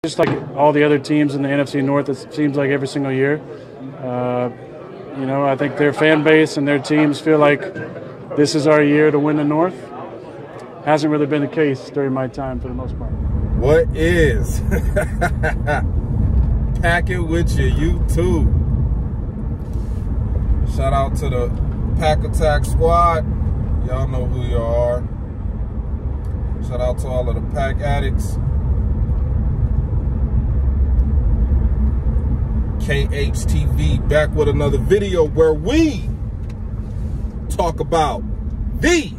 Just like all the other teams in the NFC North, it seems like every single year. I think their fan base and their teams feel like this is our year to win the North. Hasn't really been the case during my time for the most part. What is? Pack it with you, YouTube. Shout out to the Pack Attack Squad. Y'all know who you are. Shout out to all of the Pack addicts. Khtv back with another video where we talk about the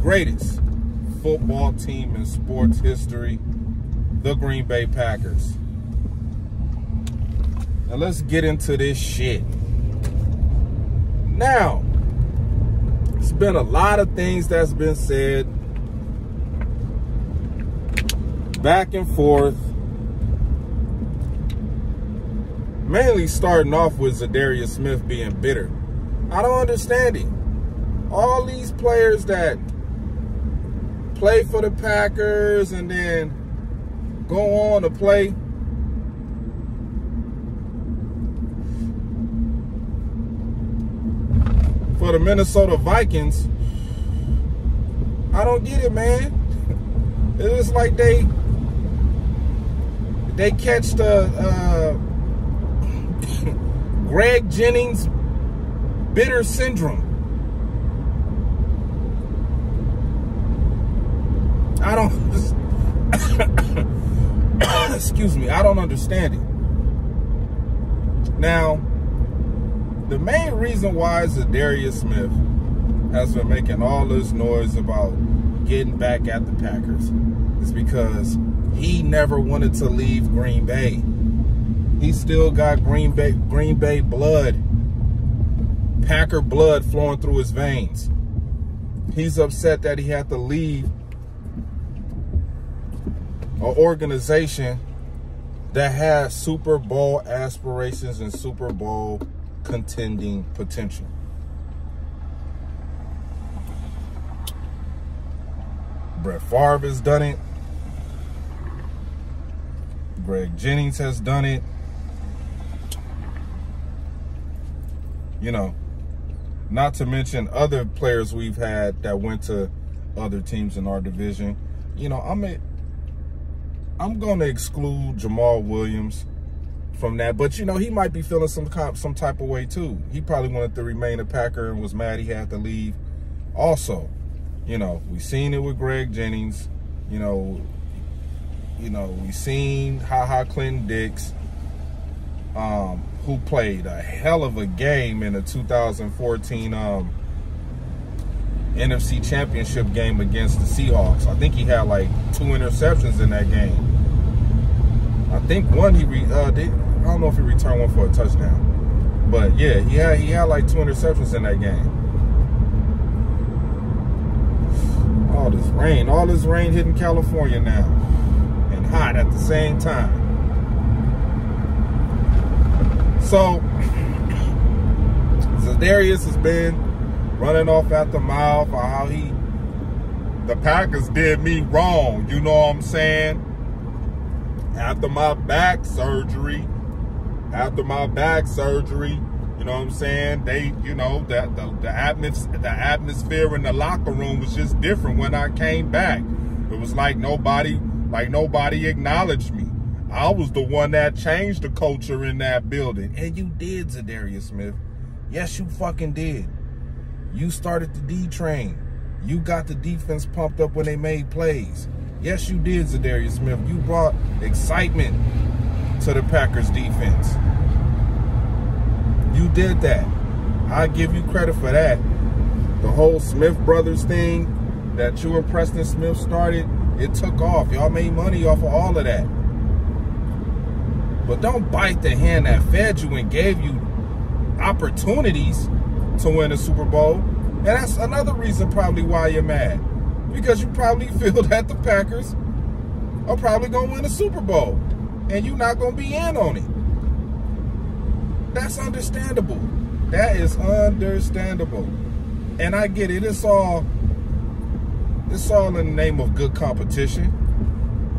greatest football team in sports history, the Green Bay Packers. Now let's get into this shit. Now, there's been a lot of things that's been said back and forth. Mainly starting off with Zadarius Smith being bitter. I don't understand it. All these players that play for the Packers and then go on to play for the Minnesota Vikings, I don't get it, man. It's like they catch the Greg Jennings bitter syndrome. I don't excuse me, I don't understand it. Now, the main reason why Zadarius Smith has been making all this noise about getting back at the Packers is because he never wanted to leave Green Bay. He still got Green Bay blood, Packer blood flowing through his veins. He's upset that he had to leave an organization that has Super Bowl aspirations and Super Bowl contending potential. Brett Favre has done it. Greg Jennings has done it. You know, not to mention other players we've had that went to other teams in our division. You know, I'm going to exclude Jamal Williams from that, but you know, he might be feeling some type of way too. He probably wanted to remain a Packer and was mad he had to leave. Also, you know, we seen it with Greg Jennings. You know, we seen Clinton Dix, who played a hell of a game in the 2014 NFC Championship game against the Seahawks. I think he had like 2 interceptions in that game. I think one I don't know if he returned one for a touchdown, but yeah, he had like 2 interceptions in that game. All this rain hitting California now, and hot at the same time. So, Zadarius has been running off at the mouth on how the Packers did me wrong, you know what I'm saying? After my back surgery, you know what I'm saying? They, you know, the atmosphere in the locker room was just different when I came back. It was like nobody acknowledged me. I was the one that changed the culture in that building. And you did, Zadarius Smith. Yes, you fucking did. You started the D train. You got the defense pumped up when they made plays. Yes, you did, Zadarius Smith. You brought excitement to the Packers defense. You did that. I give you credit for that. The whole Smith brothers thing that you and Preston Smith started, it took off. Y'all made money off of all of that. But don't bite the hand that fed you and gave you opportunities to win a Super Bowl. And that's another reason probably why you're mad. Because you probably feel that the Packers are probably going to win a Super Bowl. And you're not going to be in on it. That's understandable. That is understandable. And I get it. It's all in the name of good competition.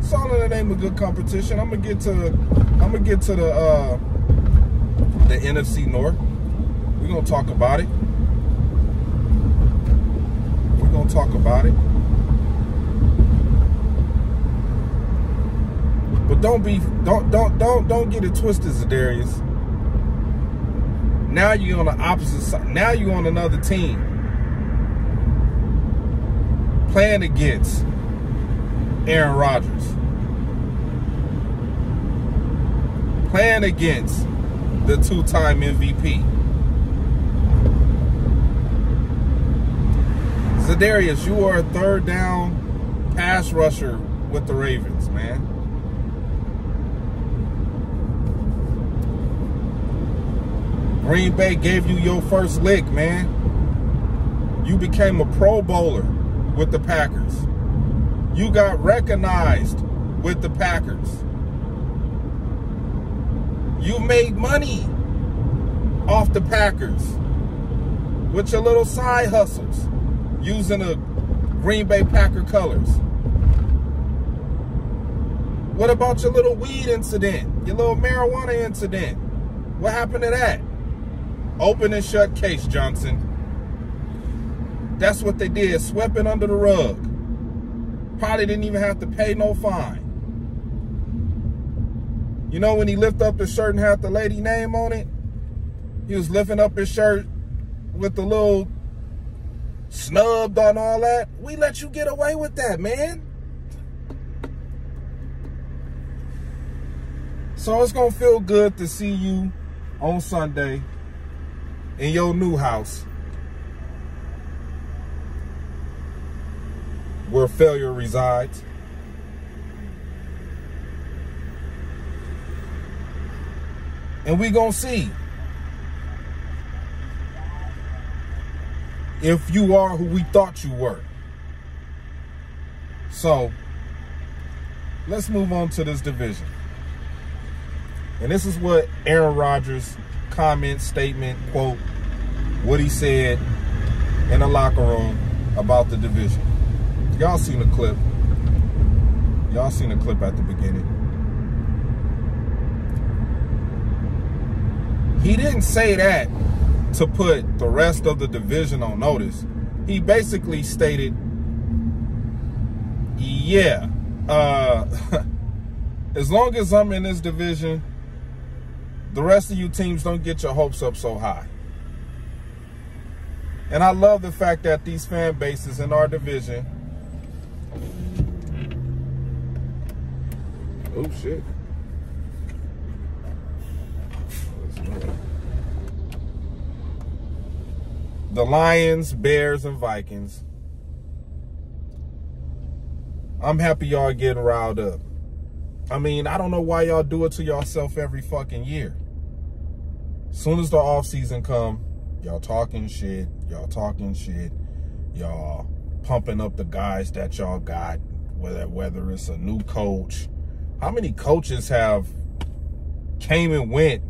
It's all in the name of good competition. I'm gonna get to the NFC North. We're gonna talk about it. We're gonna talk about it. But don't get it twisted, Zadarius. Now you're on the opposite side. Now you're on another team. Playing against Aaron Rodgers. Playing against the two-time MVP. Zadarius, you are a third down pass rusher with the Ravens, man. Green Bay gave you your first lick, man. You became a Pro Bowler with the Packers. You got recognized with the Packers. You made money off the Packers with your little side hustles using the Green Bay Packer colors. What about your little weed incident? Your little marijuana incident? What happened to that? Open and shut case, Johnson. That's what they did. Swept it under the rug. Probably didn't even have to pay no fine. You know when he lifted up his shirt and had the lady name on it? He was lifting up his shirt with the little snubbed on all that. We let you get away with that, man. So it's going to feel good to see you on Sunday in your new house where failure resides. And we gonna see if you are who we thought you were. So let's move on to this division. And this is what Aaron Rodgers comment, statement, quote, what he said in the locker room about the division. Y'all seen the clip. Y'all seen the clip at the beginning. He didn't say that to put the rest of the division on notice. He basically stated, yeah, as long as I'm in this division, the rest of you teams don't get your hopes up so high. And I love the fact that these fan bases in our division, oh shit. The Lions, Bears, and Vikings. I'm happy y'all getting riled up. I mean, I don't know why y'all do it to yourself every fucking year. Soon as the offseason come, y'all talking shit. Y'all talking shit. Y'all pumping up the guys that y'all got, whether it's a new coach. How many coaches have came and went,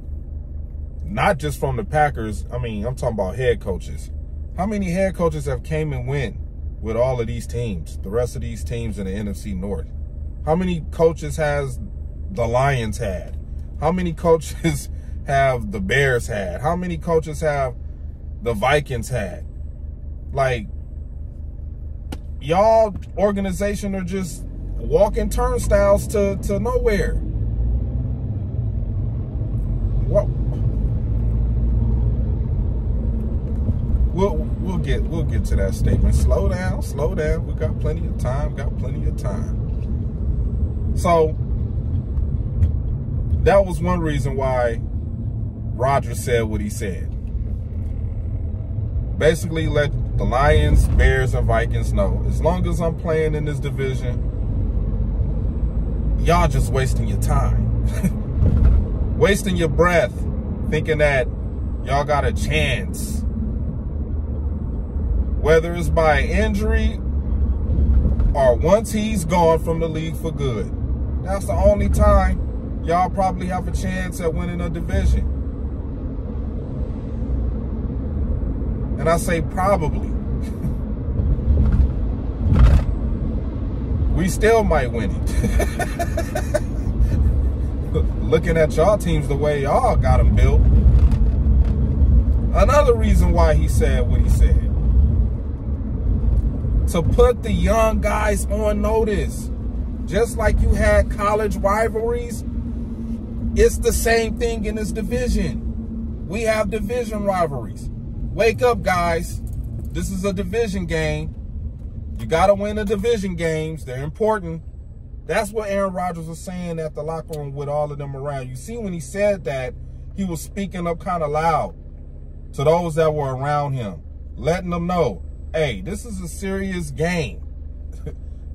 not just from the Packers? I mean, I'm talking about head coaches. How many head coaches have came and went with all of these teams, the rest of these teams in the NFC North? How many coaches has the Lions had? How many coaches have the Bears had? How many coaches have the Vikings had? Like, y'all organization are just walking turnstiles to nowhere. What? We'll get to that statement. Slow down, slow down. We got plenty of time. Got plenty of time. So that was one reason why Rodgers said what he said. Basically, let the Lions, Bears, and Vikings know, as long as I'm playing in this division, y'all just wasting your time. Wasting your breath, thinking that y'all got a chance. Whether it's by injury or once he's gone from the league for good. That's the only time y'all probably have a chance at winning a division. And I say probably. we still might win it. Looking at y'all teams the way y'all got them built. Another reason why he said what he said. To put the young guys on notice. Just like you had college rivalries, it's the same thing in this division. We have division rivalries. Wake up, guys. This is a division game. You got to win the division games. They're important. That's what Aaron Rodgers was saying at the locker room with all of them around. You see, when he said that, he was speaking up kind of loud to those that were around him, letting them know, hey, this is a serious game.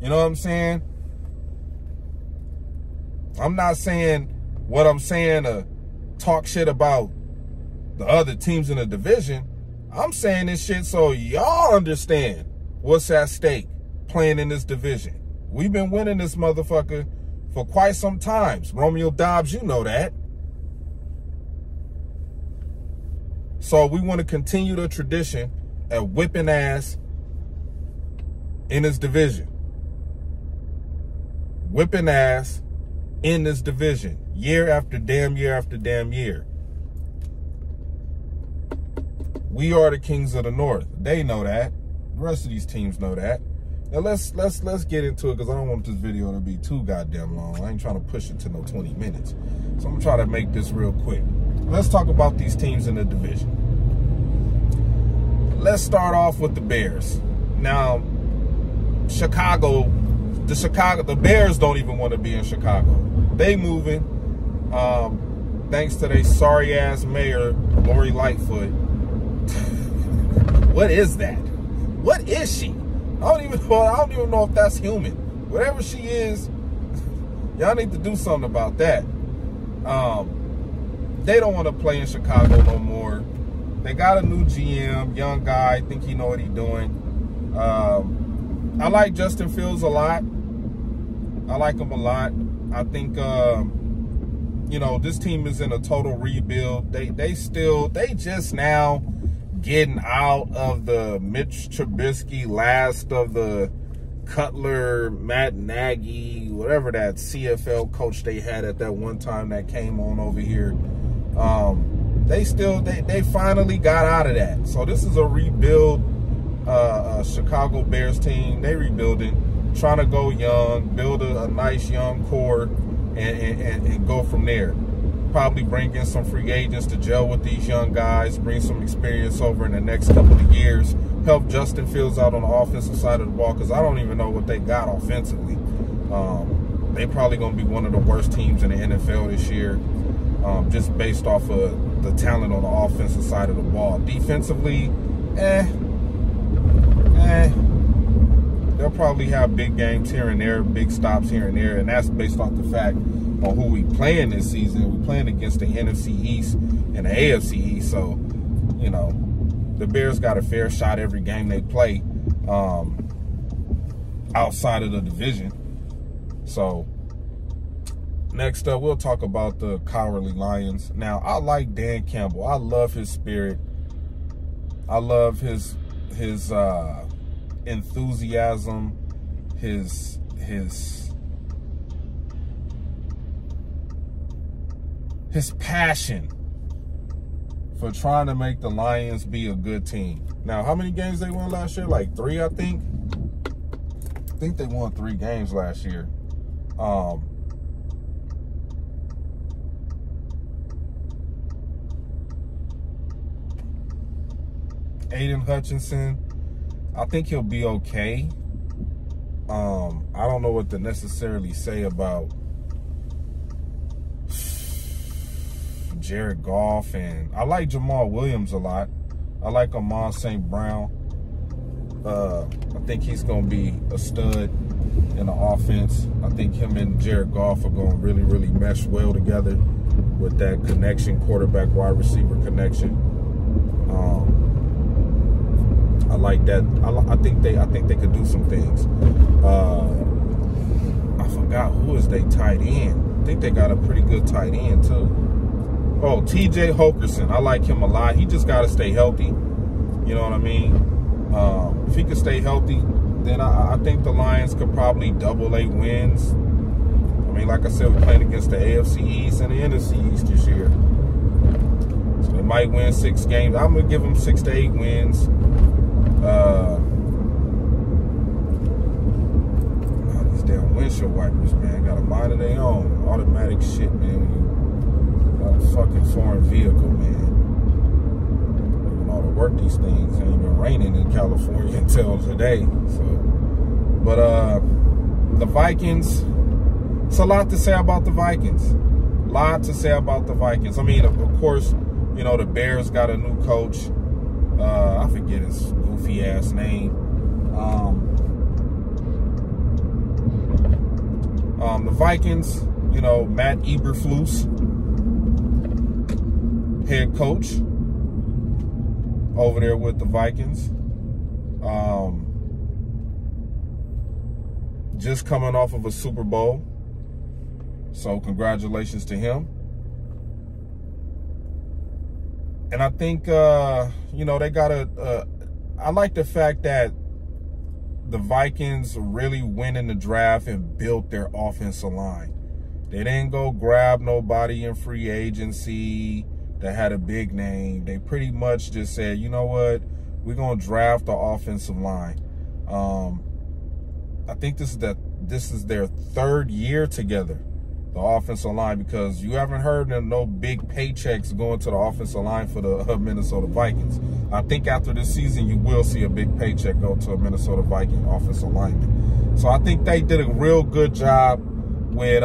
You know what I'm saying? I'm not saying what I'm saying to talk shit about the other teams in the division. I'm saying this shit so y'all understand what's at stake playing in this division. We've been winning this motherfucker for quite some time. Romeo Dobbs, you know that. So we want to continue the tradition of whipping ass in this division. Whipping ass in this division. Year after damn year after damn year. We are the kings of the North. They know that. The rest of these teams know that. Now let's get into it, because I don't want this video to be too goddamn long. I ain't trying to push it to no 20 minutes. So I'm trying to make this real quick. Let's talk about these teams in the division. Let's start off with the Bears. Now, the Bears don't even want to be in Chicago. They moving, thanks to their sorry ass mayor, Lori Lightfoot. What is that? What is she? I don't even know if that's human. Whatever she is, y'all need to do something about that. They don't want to play in Chicago no more. They got a new GM, young guy. I think he know what he's doing. I like Justin Fields a lot. I like him a lot. I think, you know, this team is in a total rebuild. They just now getting out of the Mitch Trubisky, last of the Cutler, Matt Nagy, whatever that CFL coach they had at that one time that came on over here. They finally got out of that. So this is a rebuild Chicago Bears team. They rebuilding, trying to go young, build a nice young core, and go from there. Probably bring in some free agents to gel with these young guys, bring some experience over in the next couple of years, help Justin Fields out on the offensive side of the ball, because I don't even know what they got offensively. They probably going to be one of the worst teams in the NFL this year, just based off of the talent on the offensive side of the ball. Defensively, they'll probably have big games here and there, big stops here and there, and that's based off the fact on who we playing this season. We playing against the NFC East and the AFC East, so, you know, the Bears got a fair shot every game they play outside of the division. So, next up, we'll talk about the Cowardly Lions. Now, I like Dan Campbell. I love his spirit. I love his enthusiasm, his passion for trying to make the Lions be a good team. Now, how many games they won last year? Like 3, I think. I think they won 3 games last year. Aiden Hutchinson, I think he'll be okay. I don't know what to necessarily say about Jared Goff, and I like Jamal Williams a lot. I like Amon St. Brown. I think he's going to be a stud in the offense. I think him and Jared Goff are going to really, really mesh well together with that connection, quarterback-wide receiver connection. I like that. I think they could do some things. I forgot who is they tight end. I think they got a pretty good tight end too. Oh, TJ Hokerson. I like him a lot. He just got to stay healthy. You know what I mean? If he can stay healthy, then I think the Lions could probably double 8 wins. I mean, like I said, we're playing against the AFC East and the NFC East this year. So they might win 6 games. I'm going to give them 6 to 8 wins. These damn windshield wipers, man, got a mind of their own. Automatic shit, man. When you got a fucking foreign vehicle, man. To work these things. It ain't been raining in California until today. So, but the Vikings, it's a lot to say about the Vikings. A lot to say about the Vikings. I mean, of course, you know, the Bears got a new coach. I forget his goofy ass name. The Vikings, you know, Matt Eberflus, head coach over there with the Vikings. Just coming off of a Super Bowl. So congratulations to him. And I think, you know, they got I like the fact that the Vikings really went in the draft and built their offensive line. They didn't go grab nobody in free agency that had a big name. They pretty much just said, you know what, we're going to draft the offensive line. I think this is their 3rd year together, the offensive line, because you haven't heard of no big paychecks going to the offensive line for the Minnesota Vikings. I think after this season, you will see a big paycheck go to a Minnesota Viking offensive lineman. So I think they did a real good job with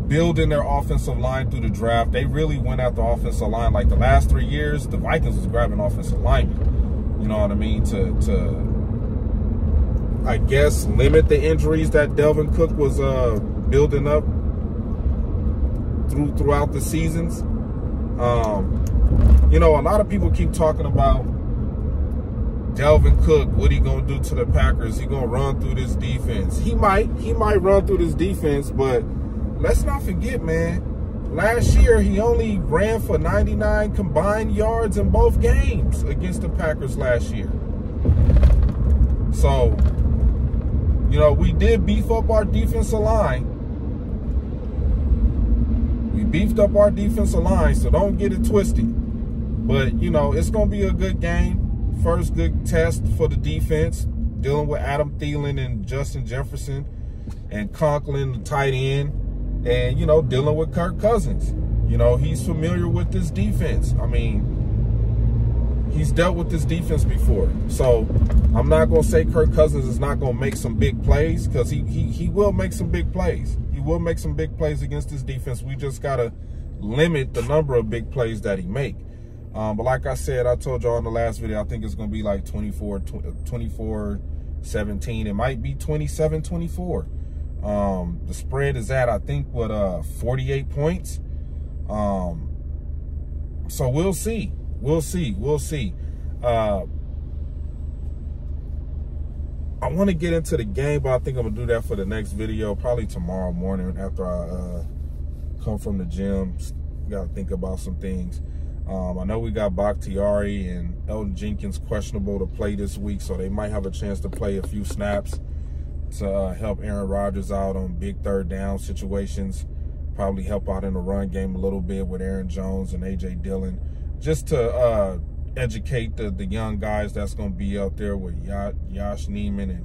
building their offensive line through the draft. They really went after offensive line. Like the last 3 years, the Vikings was grabbing offensive linemen. You know what I mean? To I guess, limit the injuries that Dalvin Cook was building up throughout the seasons. You know, a lot of people keep talking about Dalvin Cook, what he gonna do to the Packers? He gonna run through this defense? He might run through this defense, but let's not forget, man, last year he only ran for 99 combined yards in both games against the Packers last year. So, you know, we did beef up our defensive line. We beefed up our defensive line, so don't get it twisted. But, you know, it's going to be a good game. First good test for the defense, dealing with Adam Thielen and Justin Jefferson and Conklin, the tight end, and, you know, dealing with Kirk Cousins. You know, he's familiar with this defense. I mean, he's dealt with this defense before. So I'm not going to say Kirk Cousins is not going to make some big plays, because he will make some big plays. He will make some big plays against this defense. We just got to limit the number of big plays that he make. But like I said, I told y'all in the last video, I think it's going to be like 24-17. It might be 27-24. The spread is at, I think, what, 48 points. So we'll see. We'll see. We'll see. I want to get into the game, but I think I'm going to do that for the next video, probably tomorrow morning after I come from the gym. Got to think about some things. I know we got Bakhtiari and Elton Jenkins questionable to play this week, so they might have a chance to play a few snaps to help Aaron Rodgers out on big 3rd down situations. Probably help out in the run game a little bit with Aaron Jones and A.J. Dillon, just to educate the young guys that's going to be out there with Josh Neiman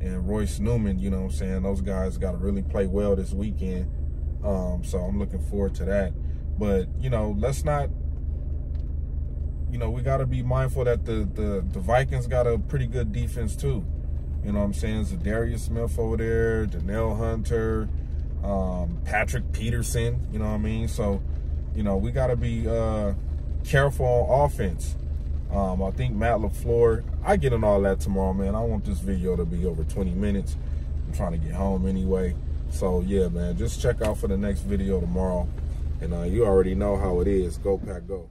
and Royce Newman. You know what I'm saying? Those guys got to really play well this weekend. So I'm looking forward to that. But, you know, let's not, you know, we got to be mindful that the Vikings got a pretty good defense too. You know what I'm saying? Zadarius Smith over there, Danielle Hunter, Patrick Peterson, you know what I mean? So, you know, we got to be careful on offense. I think Matt LaFleur, I get on all that tomorrow, man. I want this video to be over 20 minutes. I'm trying to get home anyway. So, yeah, man, just check out for the next video tomorrow. And you already know how it is. Go Pack, go.